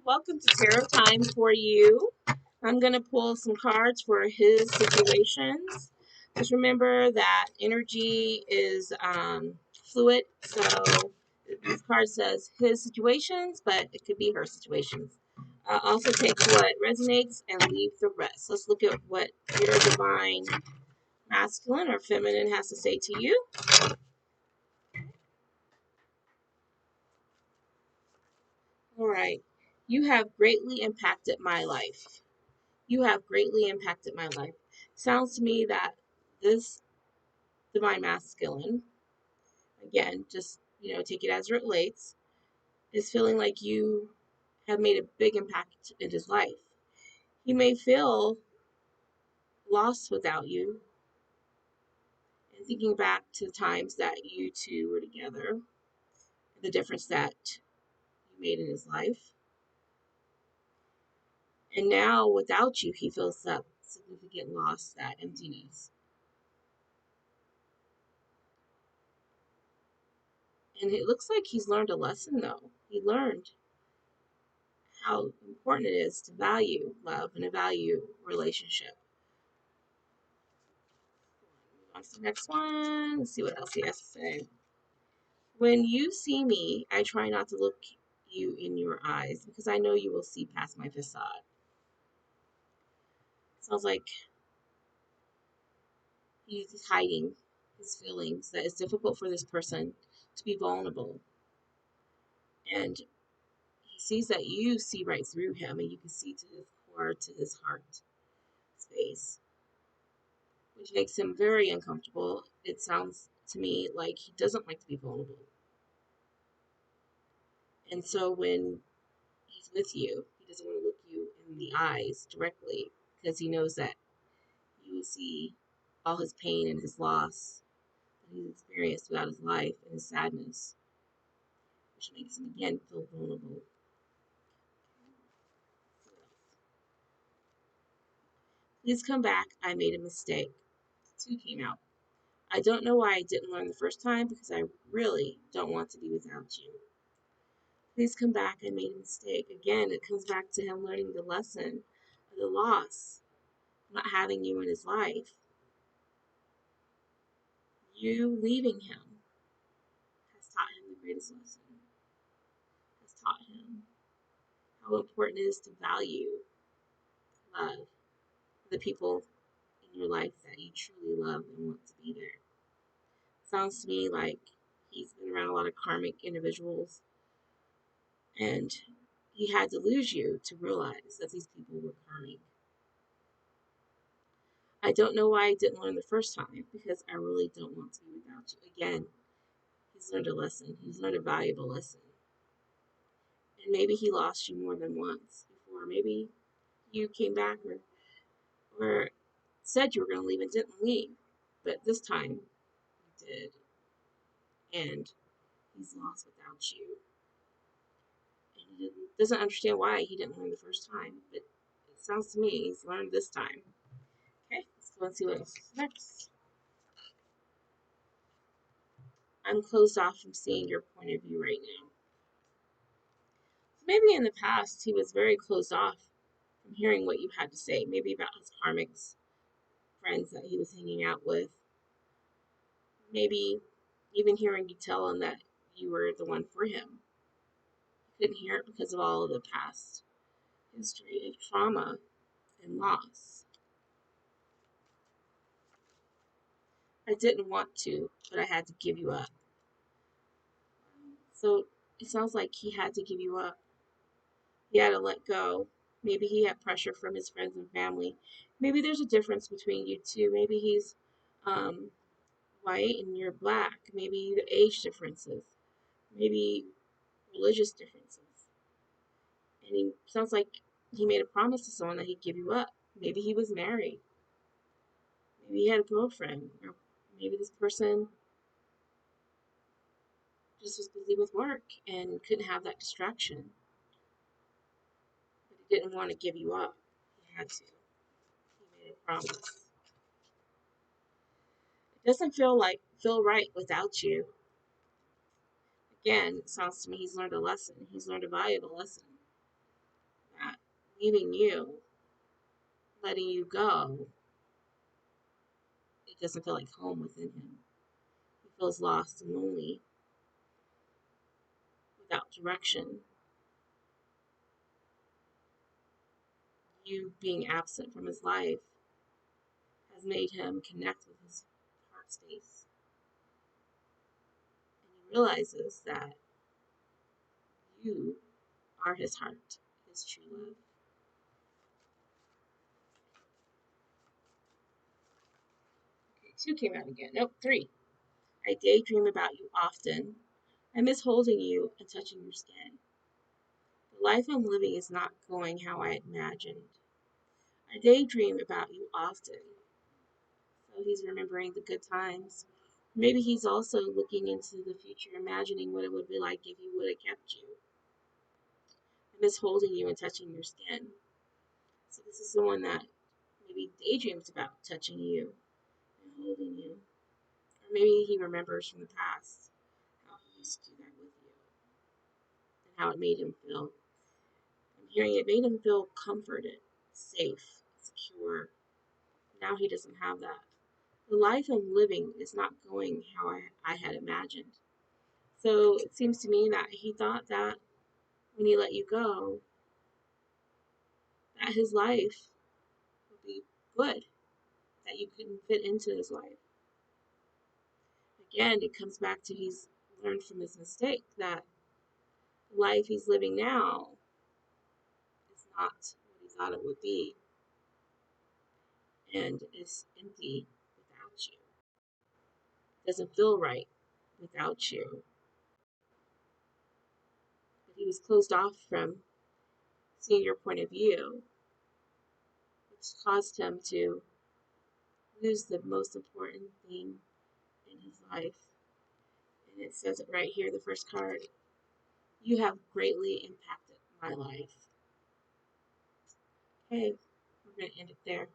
Welcome to Tarot Time for you. I'm going to pull some cards for his situations. Just remember that energy is fluid, so this card says his situations, but it could be her situations. Also take what resonates and leave the rest. Let's look at what your divine masculine or feminine has to say to you. All right. You have greatly impacted my life. You have greatly impacted my life. Sounds to me that this divine masculine, again, just take it as it relates, is feeling like you have made a big impact in his life. He may feel lost without you, and thinking back to the times that you two were together, the difference that you made in his life. And now without you, he feels that significant loss, that emptiness. And it looks like he's learned a lesson, though. He learned how important it is to value love and to value relationship. On to the next one. Let's see what else he has to say. When you see me, I try not to look you in your eyes because I know you will see past my facade. Sounds like he's hiding his feelings, that it's difficult for this person to be vulnerable. And he sees that you see right through him and you can see to his core, to his heart space, which makes him very uncomfortable. It sounds to me like he doesn't like to be vulnerable. And so when he's with you, he doesn't want to look you in the eyes directly because he knows that you will see all his pain and his loss that he's experienced throughout his life and his sadness, which makes him again feel vulnerable. Please come back. I made a mistake. Two came out. I don't know why I didn't learn the first time because I really don't want to be without you. Please come back. I made a mistake. Again, it comes back to him learning the lesson of the loss, not having you in his life. You leaving him has taught him the greatest lesson, has taught him how important it is to value love, the people in your life that you truly love and want to be there. Sounds to me like he's been around a lot of karmic individuals, and he had to lose you to realize that these people were karmic. I don't know why I didn't learn the first time because I really don't want to be without you. Again, he's learned a lesson. He's learned a valuable lesson. And maybe he lost you more than once before. Maybe you came back or said you were going to leave and didn't leave. But this time you did. And he's lost without you. And he doesn't understand why he didn't learn the first time. But it sounds to me he's learned this time. Okay, let's go and see what else is next. I'm closed off from seeing your point of view right now. Maybe in the past he was very closed off from hearing what you had to say, maybe about his karmics, friends that he was hanging out with. Maybe even hearing you tell him that you were the one for him. He couldn't hear it because of all of the past history of trauma and loss. I didn't want to, but I had to give you up. So it sounds like he had to give you up. He had to let go. Maybe he had pressure from his friends and family. Maybe there's a difference between you two. Maybe he's um, white and you're black. Maybe the age differences. Maybe religious differences. And he sounds like he made a promise to someone that he'd give you up. Maybe he was married. Maybe he had a girlfriend. Or maybe this person just was busy with work and couldn't have that distraction. But he didn't want to give you up. He had to. He made a promise. It doesn't feel right without you. Again, it sounds to me he's learned a lesson. He's learned a valuable lesson. leaving you, letting you go, it doesn't feel like home within him. He feels lost and lonely, without direction. You being absent from his life has made him connect with his heart space. And he realizes that you are his heart, his true love. Okay, 2 came out again. Nope, 3. I daydream about you often. I miss holding you and touching your skin. The life I'm living is not going how I imagined. I daydream about you often. So he's remembering the good times. Maybe he's also looking into the future, imagining what it would be like if he would have kept you. I miss holding you and touching your skin. So this is the one that maybe daydreams about touching you and holding you. Or maybe he remembers from the past how he used to do that with you and how it made him feel. I'm hearing it made him feel comforted, safe, secure. Now he doesn't have that. The life I'm living is not going how I had imagined. So it seems to me that he thought that when he let you go, that his life would be good, that you couldn't fit into his life. Again, it comes back to he's learned from his mistake that the life he's living now is not what he thought it would be and is empty without you. It doesn't feel right without you. But he was closed off from seeing your point of view, which caused him to lose the most important thing in his life. And it says it right here, the first card. You have greatly impacted my life. Okay, we're going to end it there.